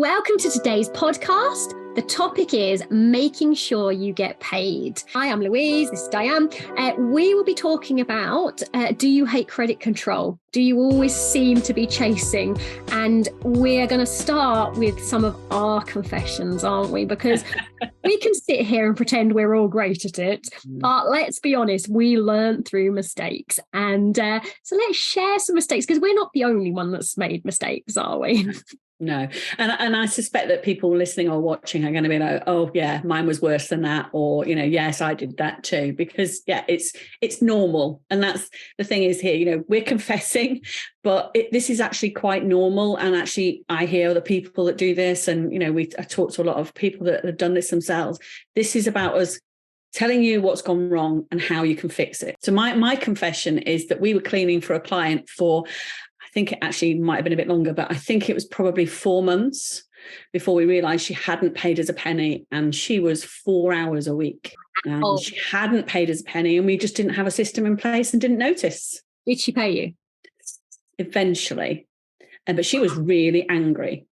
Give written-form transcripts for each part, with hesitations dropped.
Welcome to today's podcast. The topic is making sure you get paid. Hi, I'm Louise. This is Diane. We will be talking about, do you hate credit control? Do you always seem to be chasing? And we're going to start with some of our confessions, aren't we? Because we can sit here and pretend we're all great at it. But let's be honest, we learn through mistakes. And so let's share some mistakes, because we're not the only one that's made mistakes, are we? No. And I suspect that people listening or watching are going to be like, oh, yeah, mine was worse than that. Or, yes, I did that too. Because, it's normal. And that's the thing is here, we're confessing, but this is actually quite normal. And actually, I hear other people that do this. And, I talk to a lot of people that have done this themselves. This is about us telling you what's gone wrong and how you can fix it. So my confession is that we were cleaning for a client for, I think it actually might have been a bit longer, but I think it was probably 4 months before we realised she hadn't paid us a penny, and she was 4 hours a week. And she hadn't paid us a penny, and we just didn't have a system in place and didn't notice. Did she pay you? Eventually. But she was really angry.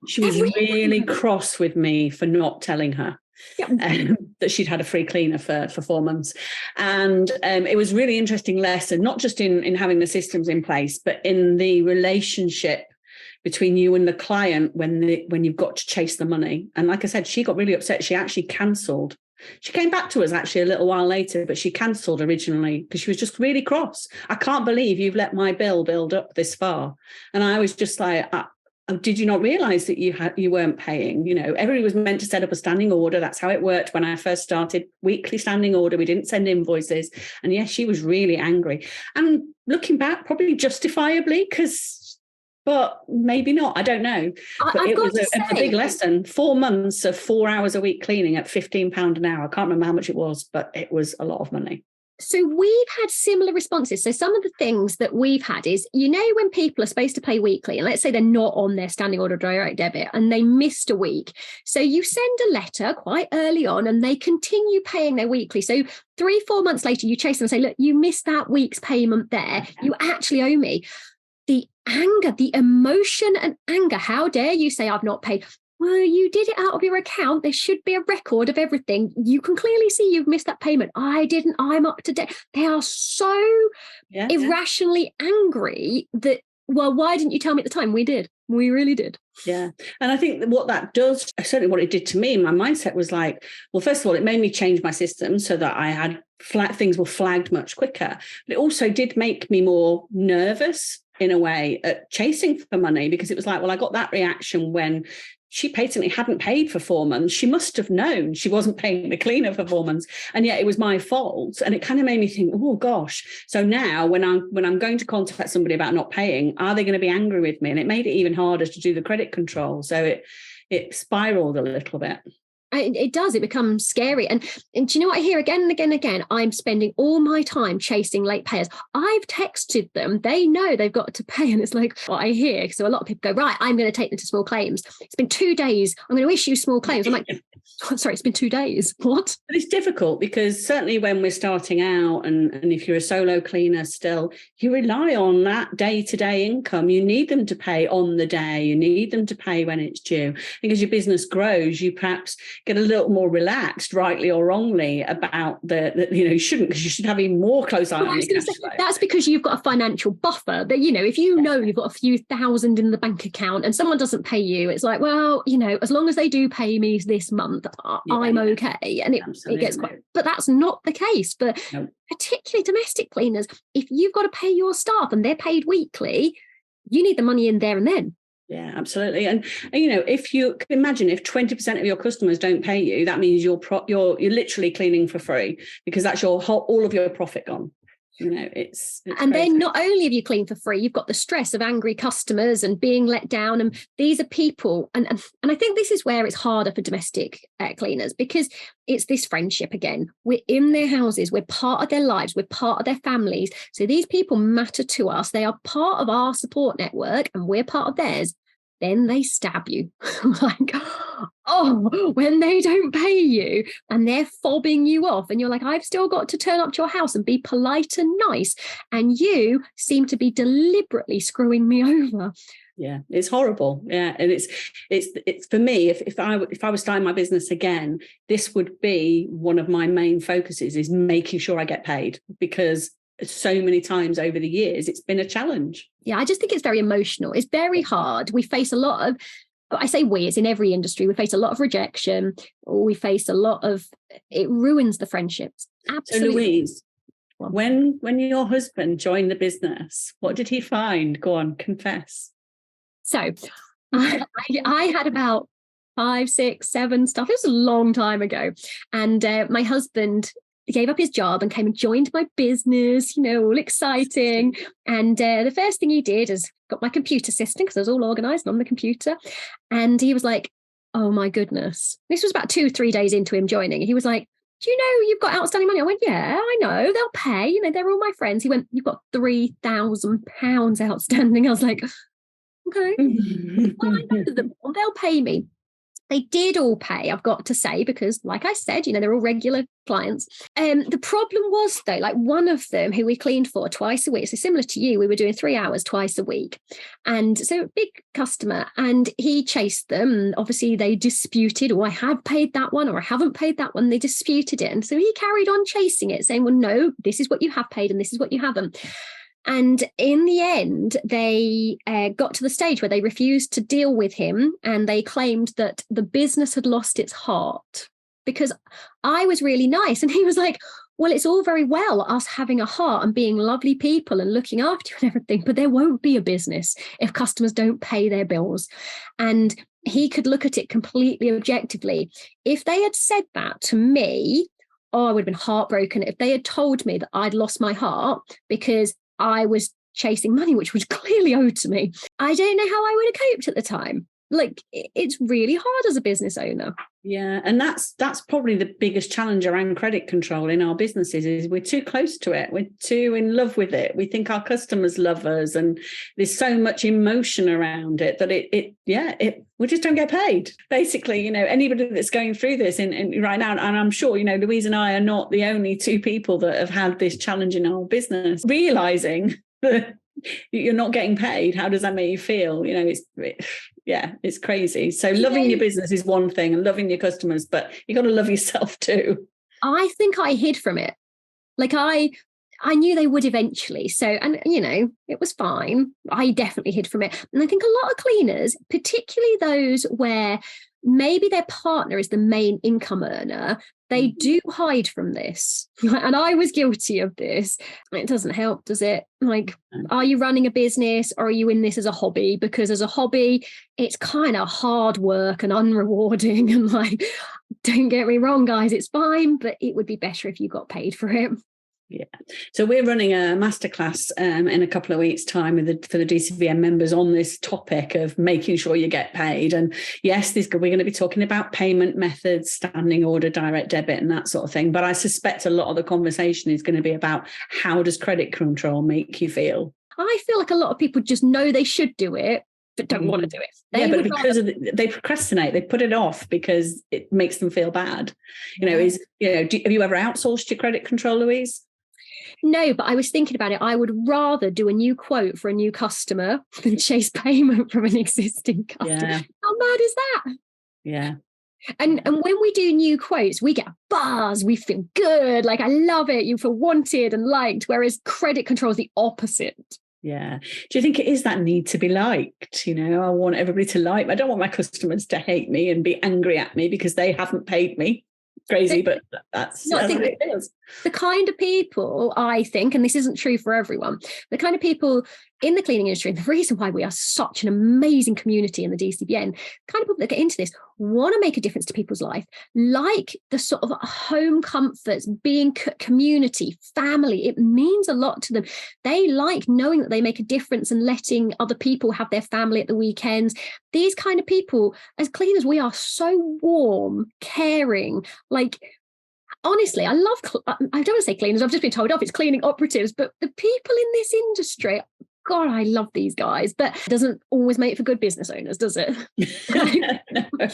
She was really cross with me for not telling her. That she'd had a free cleaner for 4 months. And it was really interesting lesson, not just in having the systems in place, but in the relationship between you and the client when you've got to chase the money. And like I said, she got really upset. She actually cancelled. She came back to us actually a little while later, but she cancelled originally because she was just really cross. I can't believe you've let my bill build up this far. And I was just like, did you not realise that you weren't paying? Everybody was meant to set up a standing order. That's how it worked when I first started. Weekly standing order. We didn't send invoices. And yes, she was really angry. And looking back, probably justifiably, but maybe not. I don't know. But it was a big lesson. 4 months of 4 hours a week cleaning at £15 an hour. I can't remember how much it was, but it was a lot of money. So we've had similar responses. So some of the things that we've had is, when people are supposed to pay weekly, and let's say they're not on their standing order direct debit and they missed a week. So you send a letter quite early on and they continue paying their weekly. So 3-4 months later, you chase them and say, look, you missed that week's payment there. You actually owe me. The anger, the emotion and anger. How dare you say I've not paid? Well, you did it out of your account. There should be a record of everything. You can clearly see you've missed that payment. I didn't. I'm up to date. They are so irrationally angry that, well, why didn't you tell me at the time? We did. We really did. Yeah. And I think what that does, certainly what it did to me, my mindset was like, well, first of all, it made me change my system so that I had things were flagged much quicker. But it also did make me more nervous in a way at chasing for money, because it was like, well, I got that reaction when she patently hadn't paid for 4 months. She must have known she wasn't paying the cleaner for 4 months. And yet it was my fault. And it kind of made me think, oh, gosh. So now when I'm going to contact somebody about not paying, are they going to be angry with me? And it made it even harder to do the credit control. So it spiraled a little bit. It does. It becomes scary. And do you know what I hear again and again and again? I'm spending all my time chasing late payers. I've texted them. They know they've got to pay. And it's like what I hear. So a lot of people go, right, I'm going to take them to small claims. It's been 2 days. I'm going to issue small claims. I'm like, sorry, it's been 2 days. What? But it's difficult because certainly when we're starting out and if you're a solo cleaner still, you rely on that day-to-day income. You need them to pay on the day. You need them to pay when it's due. Because your business grows, you perhaps get a little more relaxed, rightly or wrongly, about you shouldn't, because you should have even more close eye on your cash flow. That's because you've got a financial buffer that, if you've got a few thousand in the bank account and someone doesn't pay you, it's like, well, as long as they do pay me this month, I'm okay. And it gets quite, but that's not the case for particularly domestic cleaners. If you've got to pay your staff and they're paid weekly, you need the money in there and then. Yeah, absolutely. And if you can imagine, if 20% of your customers don't pay you, that means you're literally cleaning for free, because that's all of your profit gone. It's and crazy. Then not only have you cleaned for free, you've got the stress of angry customers and being let down. And these are people. And I think this is where it's harder for domestic cleaners, because it's this friendship again. We're in their houses. We're part of their lives. We're part of their families. So these people matter to us. They are part of our support network and we're part of theirs. Then they stab you. Like, when they don't pay you and they're fobbing you off and you're like, I've still got to turn up to your house and be polite and nice. And you seem to be deliberately screwing me over. Yeah, it's horrible. Yeah, and it's for me. If I was starting my business again, this would be one of my main focuses, is making sure I get paid, because so many times over the years it's been a challenge. Yeah, I just think it's very emotional. It's very hard. We face a lot of, I say we, it's in every industry. We face a lot of rejection, or we face a lot of, it ruins the friendships. Absolutely. So Louise, when your husband joined the business, what did he find? Go on, confess. So I had about 5, 6, 7 stuff. It was a long time ago. And my husband gave up his job and came and joined my business, all exciting. And the first thing he did is got my computer system, because I was all organized on the computer. And he was like, oh my goodness. This was about 2-3 days into him joining. He was like, do you know you've got outstanding money? I went, yeah, I know. They'll pay. They're all my friends. He went, you've got £3,000 outstanding. I was like, okay, well, I know them. Well, they'll pay me. They did all pay, I've got to say, because like I said, they're all regular clients. The problem was, though, like one of them who we cleaned for twice a week, so similar to you, we were doing 3 hours twice a week. And so big customer, and he chased them. And obviously they disputed, I have paid that one, or I haven't paid that one. They disputed it. And so he carried on chasing it, saying, well, no, this is what you have paid and this is what you haven't. And in the end, they got to the stage where they refused to deal with him, and they claimed that the business had lost its heart, because I was really nice. And he was like, well, it's all very well us having a heart and being lovely people and looking after you and everything, but there won't be a business if customers don't pay their bills. And he could look at it completely objectively. If they had said that to me, I would have been heartbroken. If they had told me that I'd lost my heart because I was chasing money, which was clearly owed to me, I don't know how I would have coped at the time. Like, it's really hard as a business owner. Yeah, and that's probably the biggest challenge around credit control in our businesses, is we're too close to it. We're too in love with it. We think our customers love us, and there's so much emotion around it that we just don't get paid. Basically, anybody that's going through this in right now, and I'm sure, Louise and I are not the only two people that have had this challenge in our business, realizing that you're not getting paid. How does that make you feel? It's crazy. So loving your business is one thing, and loving your customers, but you got to love yourself too. I think I hid from it. Like I knew they would eventually. So, and it was fine. I definitely hid from it. And I think a lot of cleaners, particularly those where maybe their partner is the main income earner, they do hide from this. And I was guilty of this. It doesn't help, does it? Like, are you running a business, or are you in this as a hobby? Because as a hobby, it's kind of hard work and unrewarding. And like, don't get me wrong, guys, it's fine, but it would be better if you got paid for it. Yeah. So we're running a masterclass in a couple of weeks' time for the DCVM members on this topic of making sure you get paid. And yes, we're going to be talking about payment methods, standing order, direct debit, and that sort of thing. But I suspect a lot of the conversation is going to be about, how does credit control make you feel? I feel like a lot of people just know they should do it, but don't want to do it. But because they procrastinate, they put it off because it makes them feel bad. Have you ever outsourced your credit control, Louise? No, but I was thinking about it. I would rather do a new quote for a new customer than chase payment from an existing customer. Yeah. How mad is that? Yeah. And when we do new quotes, we get a buzz. We feel good. Like, I love it. You feel wanted and liked. Whereas credit control is the opposite. Yeah. Do you think it is that need to be liked? I want everybody to like me. I don't want my customers to hate me and be angry at me because they haven't paid me. Crazy, but that's what it is. The kind of people, I think, and this isn't true for everyone, the kind of people in the cleaning industry, and the reason why we are such an amazing community in the DCBN, kind of people that get into this want to make a difference to people's life, like the sort of home comforts, being community, family. It means a lot to them. They like knowing that they make a difference and letting other people have their family at the weekends. These kind of people, as cleaners, we are so warm, caring, like, honestly, I don't want to say cleaners. I've just been told off. It's cleaning operatives, but the people in this industry God, I love these guys. But it doesn't always make for good business owners, does it? No.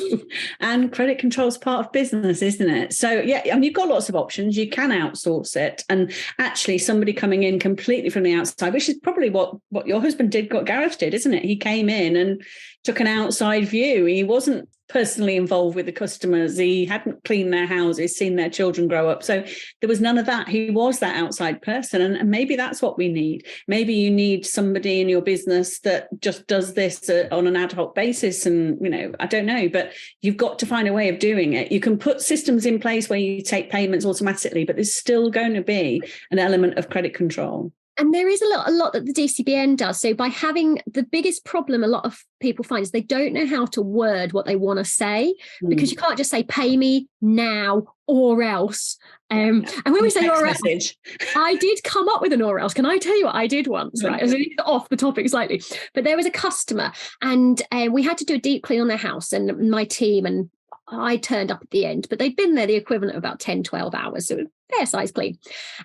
And credit control is part of business, isn't it? So yeah, I mean, you've got lots of options. You can outsource it. And actually somebody coming in completely from the outside, which is probably what your husband did, what Gareth did, isn't it? He came in and took an outside view. He wasn't personally involved with the customers. He hadn't cleaned their houses, seen their children grow up. So there was none of that. He was that outside person. And maybe that's what we need. Maybe you need somebody in your business that just does this on an ad hoc basis. And, you know, I don't know, but you've got to find a way of doing it. You can put systems in place where you take payments automatically, but there's still going to be an element of credit control. And there is a lot that the DCBN does. So by having the biggest problem a lot of people find is they don't know how to word what they want to say, because you can't just say pay me now or else. And when we say or else, I did come up with an or else. Can I tell you what I did once? Right, off the topic slightly, but there was a customer and we had to do a deep clean on their house, and my team and I turned up at the end, but they'd been there the equivalent of about 10, 12 hours. So fair size clean.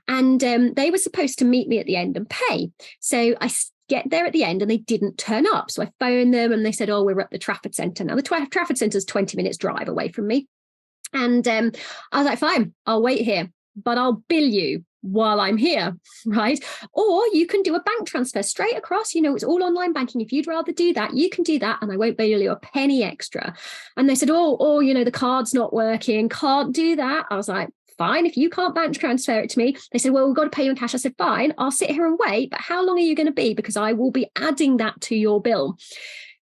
And they were supposed to meet me at the end and pay. So I get there at the end and they didn't turn up. So I phoned them and they said, oh, we're at the Trafford Centre. Now the Trafford Centre is 20 minutes drive away from me. And I was like, fine, I'll wait here, but I'll bill you while I'm here, right? Or you can do a bank transfer straight across. You know, it's all online banking. If you'd rather do that, you can do that, and I won't bill you a penny extra. And they said, oh, you know, the card's not working, can't do that. I was like, fine, if you can't bank transfer it to me. They said, well, we've got to pay you in cash. I said, fine, I'll sit here and wait, but how long are you going to be? Because I will be adding that to your bill.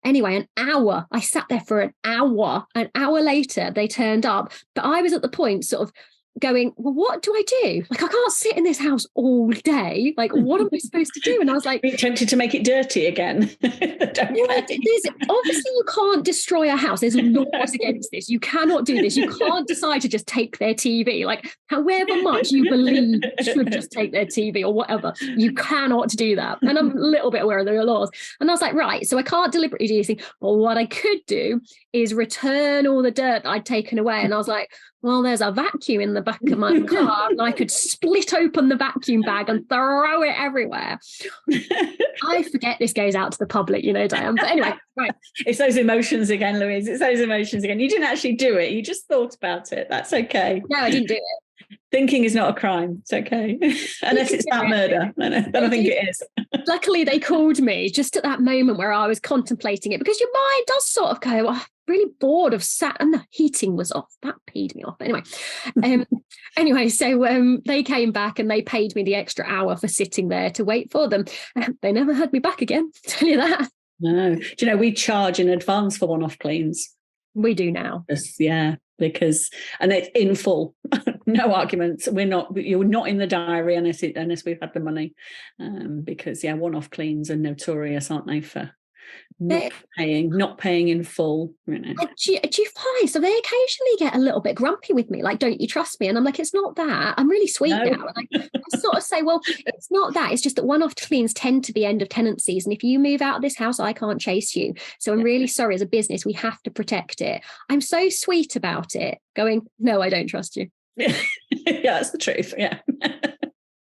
Anyway, an hour, I sat there for an hour. An hour later, they turned up, but I was at the point sort of going, well, what do I do? Like, I can't sit in this house all day. Like, what am I supposed to do? And I was like, are you tempted to make it dirty again? Obviously, you can't destroy a house. There's laws against this. You cannot do this. You can't decide to just take their TV. Like, however much you believe should just take their TV or whatever, you cannot do that. And I'm a little bit aware of the laws. And I was like, right, so I can't deliberately do anything. But what I could do is return all the dirt that I'd taken away. And I was like, well, there's a vacuum in the back of my car, and I could split open the vacuum bag and throw it everywhere. I forget this goes out to the public, you know, Diane. But anyway, right. It's those emotions again, Louise. It's those emotions again. You didn't actually do it. You just thought about it. That's okay. No, I didn't do it. Thinking is not a crime. It's okay. Unless it's that murder. Then I think it is. Luckily, they called me just at that moment where I was contemplating it, because your mind does sort of go, oh, really bored of sat, and the heating was off. That peed me off. Anyway, so they came back and they paid me the extra hour for sitting there to wait for them. They never had me back again, tell you that. No. Do you know, we charge in advance for one-off cleans. We do now. Yeah, because, and it's in full. No arguments. You're not in the diary unless we've had the money. Because one-off cleans are notorious, aren't they, for not paying in full. You know. Do you find, so they occasionally get a little bit grumpy with me, like, don't you trust me? And I'm like, it's not that. I'm really sweet now. And I sort of say, well, it's not that. It's just that one-off cleans tend to be end of tenancies. And if you move out of this house, I can't chase you. So I'm really sorry, as a business, we have to protect it. I'm so sweet about it, going, no, I don't trust you. Yeah, that's the truth. Yeah.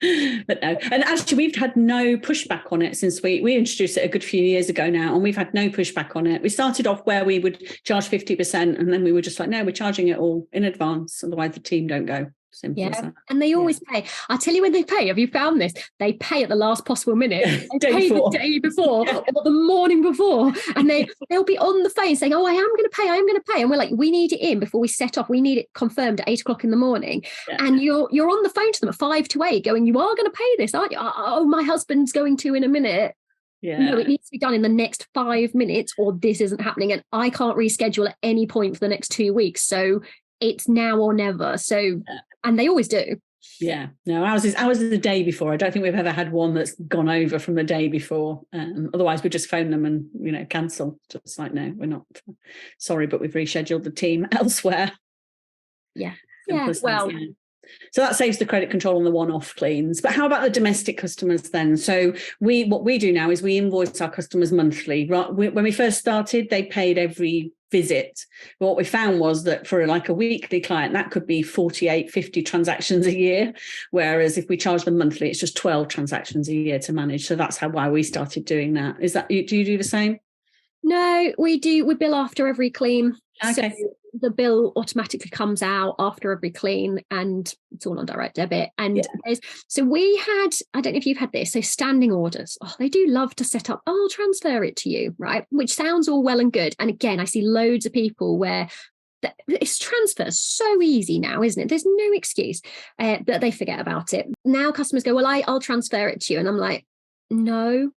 But no, and actually we've had no pushback on it since we introduced it a good few years ago now, and we've had no pushback on it. We started off where we would charge 50%, and then we were just like, no, we're charging it all in advance, otherwise the team don't go. Simple as that. And they always pay. I'll tell you when they pay. Have you found this? They pay at the last possible minute. They pay the day before or the morning before. And they'll be on the phone saying, oh, I am going to pay. And we're like, we need it in before we set off. We need it confirmed at 8 o'clock in the morning. Yeah. And you're on the phone to them at 5 to 8 going, you are going to pay this, aren't you? Oh, my husband's going to in a minute. Yeah. No, it needs to be done in the next 5 minutes or this isn't happening. And I can't reschedule at any point for the next 2 weeks. So it's now or never. So, and they always do. Yeah, no, ours is the day before. I don't think we've ever had one that's gone over from the day before. Otherwise, we just phone them and cancel. Just like, no, we're not sorry, but we've rescheduled the team elsewhere. Yeah, well. Yeah. So that saves the credit control on the one-off cleans. But how about the domestic customers then? So what we do now is we invoice our customers monthly. When we first started, they paid every visit. But what we found was that for like a weekly client, that could be 48, 50 transactions a year. Whereas if we charge them monthly, it's just 12 transactions a year to manage. So that's why we started doing that. Do you do the same? No, we do. We bill after every clean. Okay. So the bill automatically comes out after every clean, and it's all on direct debit. And so we had, I don't know if you've had this, so standing orders. Oh, they do love to set up, I'll transfer it to you, right? Which sounds all well and good. And again, I see loads of people where it's transfer so easy now, isn't it? There's no excuse, but they forget about it. Now customers go, well, I'll transfer it to you. And I'm like, no,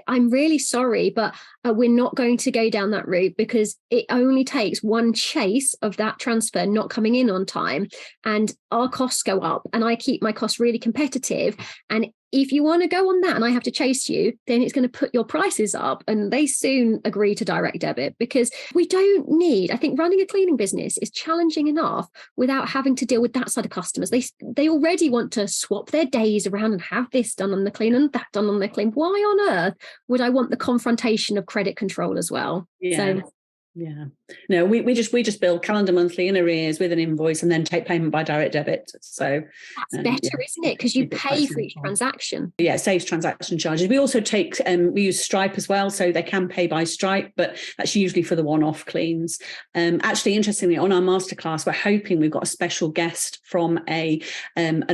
I'm really sorry, but we're not going to go down that route, because it only takes one chase of that transfer not coming in on time, and our costs go up, and I keep my costs really competitive. And if you want to go on that and I have to chase you, then it's going to put your prices up. And they soon agree to direct debit, because we don't need, I think running a cleaning business is challenging enough without having to deal with that side of customers. They already want to swap their days around and have this done on the clean and that done on the clean. Why on earth would I want the confrontation of credit control as well? Yeah. No, we just bill calendar monthly in arrears with an invoice, and then take payment by direct debit. So that's better, isn't it? Because you pay for each transaction. Yeah, it saves transaction charges. We also take we use Stripe as well, so they can pay by Stripe, but that's usually for the one-off cleans. Actually, interestingly, on our masterclass, we're hoping we've got a special guest from an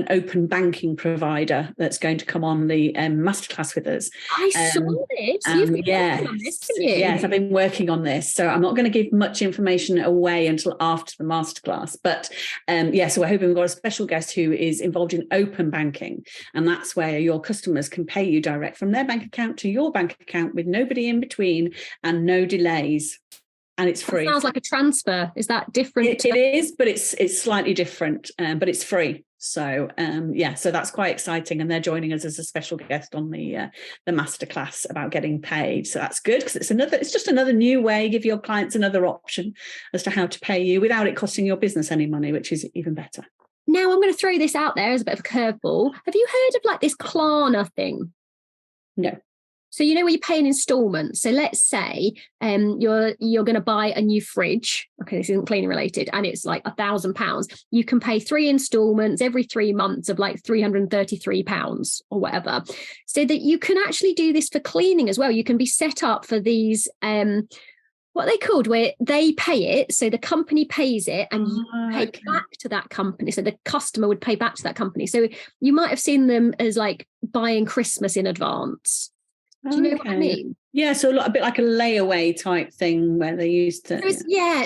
open banking provider that's going to come on the masterclass with us. I saw this. You've been working on this, haven't you? Yes, I've been working on this, so I'm not going to give much information away until after the masterclass. But so we're hoping we've got a special guest who is involved in open banking, and that's where your customers can pay you direct from their bank account to your bank account with nobody in between and no delays. And it's free. That sounds like a transfer. Is that different? It is, but it's slightly different, but it's free. So so that's quite exciting, and they're joining us as a special guest on the masterclass about getting paid. So that's good, because it's just another new way. Give your clients another option as to how to pay you without it costing your business any money, which is even better. Now I'm going to throw this out there as a bit of a curveball. Have you heard of like this Klarna thing? No. So you know where you pay in installments. So let's say you're going to buy a new fridge. Okay, this isn't cleaning related, and it's like £1,000. You can pay 3 installments every 3 months of like £333 or whatever. So that you can actually do this for cleaning as well. You can be set up for these what are they called, where they pay it, so the company pays it and you pay back to that company. So the customer would pay back to that company. So you might have seen them as like buying Christmas in advance. Do you know what I mean? Yeah, so a bit like a layaway type thing where they used to.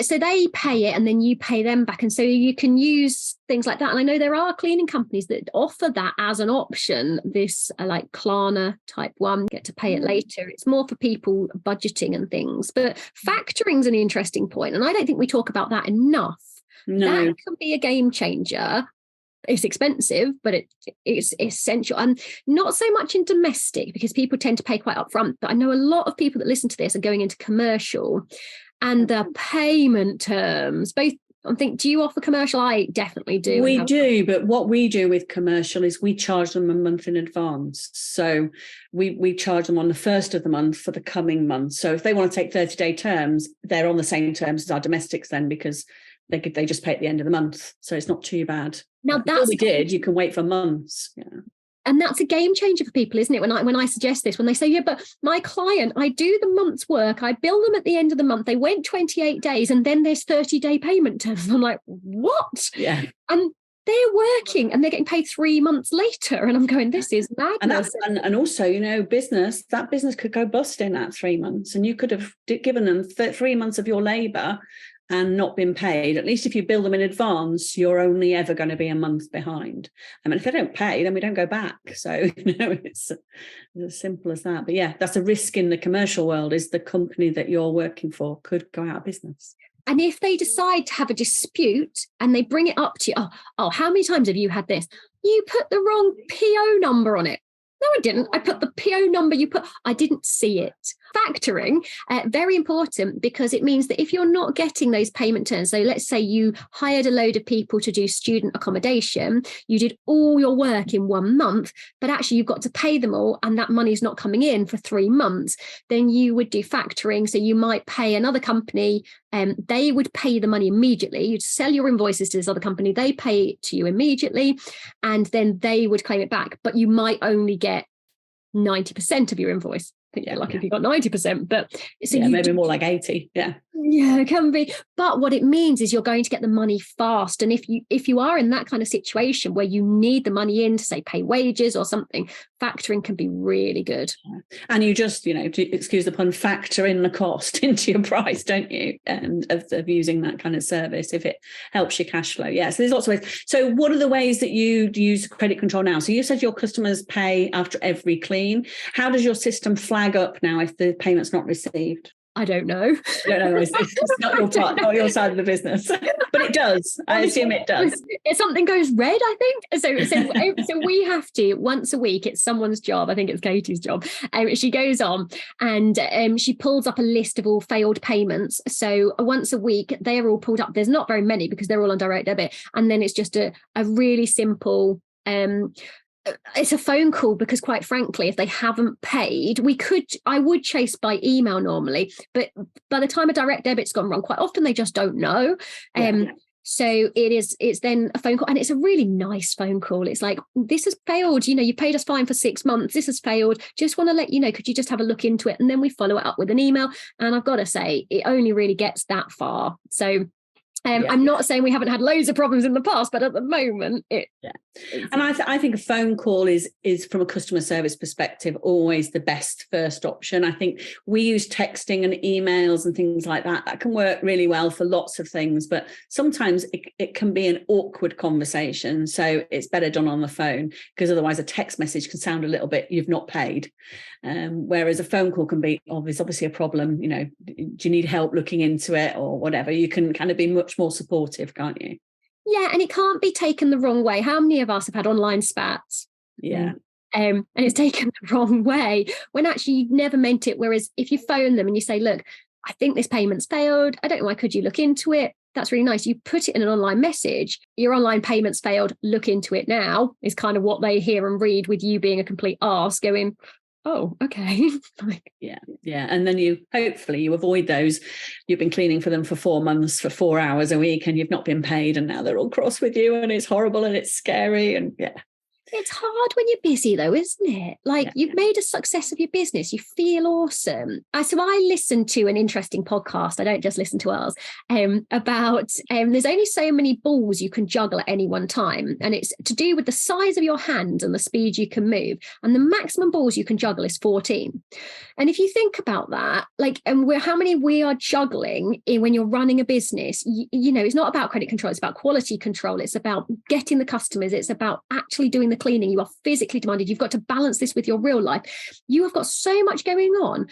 So they pay it and then you pay them back. And so you can use things like that. And I know there are cleaning companies that offer that as an option, this like Klarna type one, get to pay it later. It's more for people budgeting and things. But factoring's an interesting point, and I don't think we talk about that enough. No. That could be a game changer. It's expensive, but it's essential. And not so much in domestic, because people tend to pay quite upfront. But I know a lot of people that listen to this are going into commercial, and the payment terms, both, I think, do you offer commercial? I definitely do. We do, but what we do with commercial is we charge them a month in advance. So we charge them on the first of the month for the coming month. So if they want to take 30-day terms, they're on the same terms as our domestics then, because they just pay at the end of the month. So it's not too bad. Now that's what we did. You can wait for months. Yeah. And that's a game changer for people, isn't it? When I suggest this, when they say, yeah, but my client, I do the month's work, I bill them at the end of the month, they wait 28 days and then there's 30-day payment terms. I'm like, what? Yeah. And they're working and they're getting paid 3 months later. And I'm going, this is madness. And also, that business could go bust in that 3 months, and you could have given them 3 months of your labour and not been paid. At least if you bill them in advance, you're only ever going to be a month behind. I mean, if they don't pay, then we don't go back. So, it's as simple as that. But yeah, that's a risk in the commercial world, is the company that you're working for could go out of business. And if they decide to have a dispute and they bring it up to you, oh, how many times have you had this? You put the wrong PO number on it. No, I didn't. I put the PO number I didn't see it. factoring, very important, because it means that if you're not getting those payment terms, so let's say you hired a load of people to do student accommodation, you did all your work in 1 month, but actually you've got to pay them all and that money is not coming in for 3 months, then you would do factoring. So you might pay another company, they would pay the money immediately. You'd sell your invoices to this other company, they pay it to you immediately, and then they would claim it back, but you might only get 90% of your invoice. I think you're lucky if you got 90%, but so maybe more like 80. Yeah, it can be. But what it means is you're going to get the money fast. And if you are in that kind of situation where you need the money in to, say, pay wages or something, factoring can be really good. And you just, to excuse the pun, factor in the cost into your price, don't you? And of using that kind of service if it helps your cash flow. Yeah, so there's lots of ways. So what are the ways that you use credit control now? So you said your customers pay after every clean. How does your system flag up now if the payment's not received? I don't know. I don't know. It's not your part, not your side of the business, but it does. I assume it does. If something goes red, I think. So we have to, once a week, it's someone's job. I think it's Katie's job. She goes on and she pulls up a list of all failed payments. So once a week, they're all pulled up. There's not very many because they're all on direct debit. And then it's just a really simple it's a phone call, because quite frankly, if they haven't paid, I would chase by email normally, but by the time a direct debit's gone wrong, quite often they just don't know. So it's then a phone call, and it's a really nice phone call. It's like, this has failed, you paid us fine for 6 months, this has failed, just want to let you know, could you just have a look into it? And then we follow it up with an email. And I've got to say, it only really gets that far. So I'm not saying we haven't had loads of problems in the past, but at the moment, And I think a phone call is from a customer service perspective always the best first option. I think we use texting and emails and things like that. That can work really well for lots of things, but sometimes it can be an awkward conversation. So it's better done on the phone, because otherwise a text message can sound a little bit, you've not paid. Whereas a phone call can be, there's obviously a problem, do you need help looking into it or whatever? You can kind of be much more supportive, can't you? Yeah, and it can't be taken the wrong way. How many of us have had online spats? Yeah. And it's taken the wrong way when actually you never meant it. Whereas if you phone them and you say, look, I think this payment's failed, I don't know why, could you look into it? That's really nice. You put it in an online message, your online payment's failed, look into it now, is kind of what they hear and read, with you being a complete arse going, oh, okay. Yeah. And then you avoid those. You've been cleaning for them for 4 months for 4 hours a week and you've not been paid, and now they're all cross with you and it's horrible and it's scary. And it's hard when you're busy though, isn't it? You've made a success of your business, you feel awesome. So I listen to an interesting podcast, I don't just listen to ours, about there's only so many balls you can juggle at any one time, and it's to do with the size of your hand and the speed you can move, and the maximum balls you can juggle is 14. And if you think about that, how many we are juggling when you're running a business, it's not about credit control, it's about quality control, it's about getting the customers, it's about actually doing the cleaning. You are physically demanded. You've got to balance this with your real life. You have got so much going on.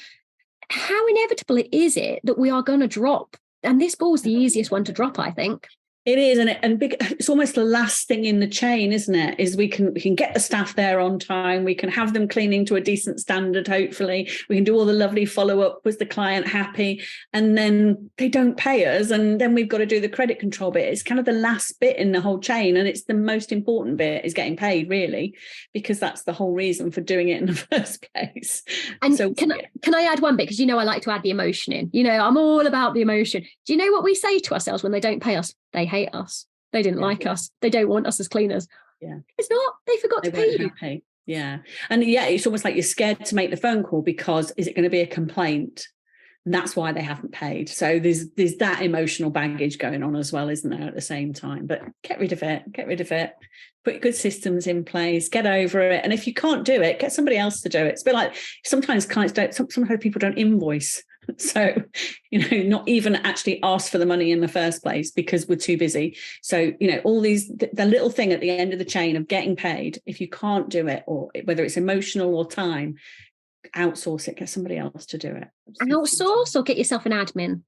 How inevitable is it that we are going to drop? And this ball is the easiest one to drop, I think. It is, it's almost the last thing in the chain, isn't it? Is we can get the staff there on time, we can have them cleaning to a decent standard, hopefully, we can do all the lovely follow-up, was the client happy, and then they don't pay us, and then we've got to do the credit control bit. It's kind of the last bit in the whole chain, and it's the most important bit, is getting paid, really, because that's the whole reason for doing it in the first place. And so can I add one bit, because I like to add the emotion in. I'm all about the emotion. Do you know what we say to ourselves when they don't pay us? They hate us. They didn't like us. They don't want us as cleaners. Yeah. It's not. They forgot to pay you. Happy. Yeah. And it's almost like you're scared to make the phone call because is it going to be a complaint? And that's why they haven't paid. So there's that emotional baggage going on as well, isn't there, at the same time? But get rid of it. Put good systems in place, get over it. And if you can't do it, get somebody else to do it. It's a bit like sometimes people don't invoice. So, not even actually ask for the money in the first place because we're too busy. So, all these, the little thing at the end of the chain of getting paid, if you can't do it, or whether it's emotional or time, outsource it, get somebody else to do it. Outsource or get yourself an admin?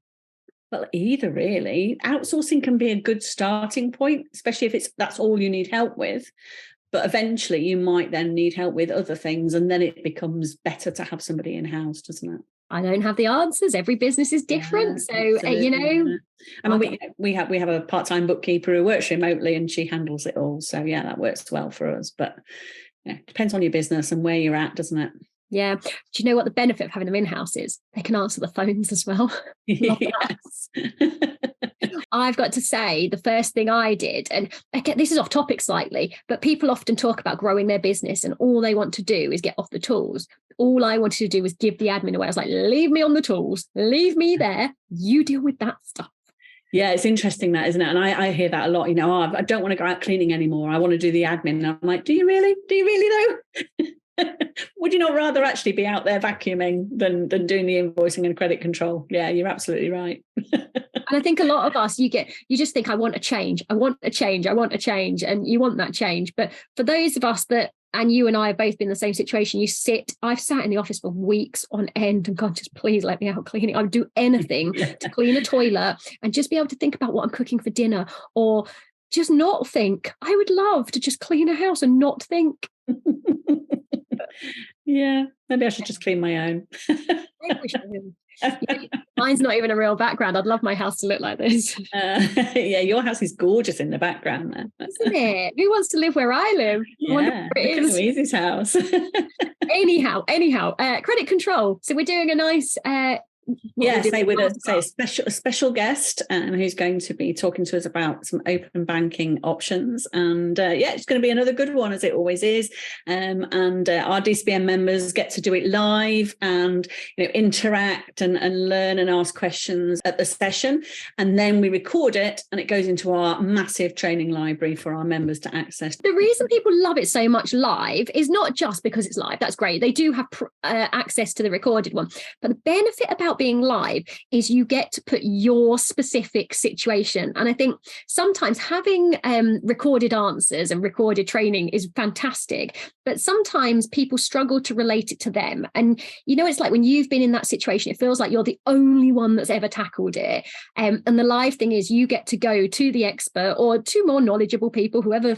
Well, either really. Outsourcing can be a good starting point, especially if that's all you need help with. But eventually you might then need help with other things, and then it becomes better to have somebody in-house, doesn't it? I don't have the answers. Every business is different. So, you know, I mean, we have a part-time bookkeeper who works remotely and she handles it all. So yeah, that works well for us. But yeah, depends on your business and where you're at, doesn't it? Yeah. Do you know what the benefit of having them in-house is? They can answer the phones as well. Yes. I've got to say, the first thing I did, and again, this is off topic slightly, but people often talk about growing their business and all they want to do is get off the tools. All I wanted to do was give the admin away. I was like, leave me on the tools, leave me there. You deal with that stuff. Yeah, it's interesting that, isn't it? And I hear that a lot, you know, I don't want to go out cleaning anymore. I want to do the admin. And I'm like, do you really? Do you really though? Would you not rather actually be out there vacuuming than doing the invoicing and credit control? Yeah, you're absolutely right. And I think a lot of us, you just think, I want a change. I want a change. I want a change. And you want that change. But for those of us that, and you and I have both been in the same situation, I've sat in the office for weeks on end and God, just please let me out cleaning. I would do anything to clean a toilet and just be able to think about what I'm cooking for dinner, or just not think. I would love to just clean a house and not think. Yeah, maybe I should just clean my own. Mine's not even a real background. I'd love my house to look like this. Yeah, your house is gorgeous in the background there. Isn't it? Who wants to live where I live? Yeah, look at Louise's house. anyhow, credit control. So we're doing a nice a special guest who's going to be talking to us about some open banking options, and it's going to be another good one, as it always is. And our DCBN members get to do it live and interact and learn and ask questions at the session, and then we record it and it goes into our massive training library for our members to access. The reason people love it so much live is not just because it's live. That's great. They do have access to the recorded one, but the benefit about being live is you get to put your specific situation. And I think sometimes having recorded answers and recorded training is fantastic, but sometimes people struggle to relate it to them. And it's like when you've been in that situation, it feels like you're the only one that's ever tackled it. And the live thing is you get to go to the expert or to more knowledgeable people, whatever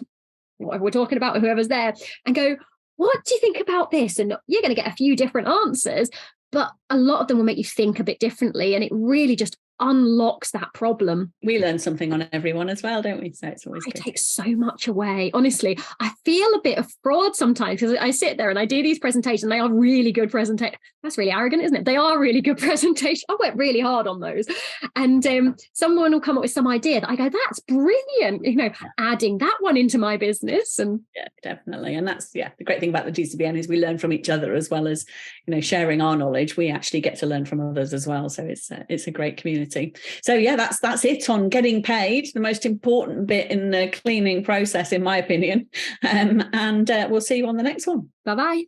we're talking about, whoever's there, and go, what do you think about this? And you're going to get a few different answers, but a lot of them will make you think a bit differently. And it really just unlocks that problem. We learn something on everyone as well, don't we? So it's always good. It takes so much away. Honestly, I feel a bit of fraud sometimes because I sit there and I do these presentations. They are really good presentations. That's really arrogant, isn't it? They are really good presentations. I work really hard on those. And someone will come up with some idea that I go, that's brilliant. Adding that one into my business. And yeah, definitely. And that's the great thing about the DCBN is we learn from each other, as well as sharing our knowledge. We actually get to learn from others as well. So it's a great community. So yeah, that's it on getting paid, the most important bit in the cleaning process, in my opinion. And we'll see you on the next one. Bye-bye.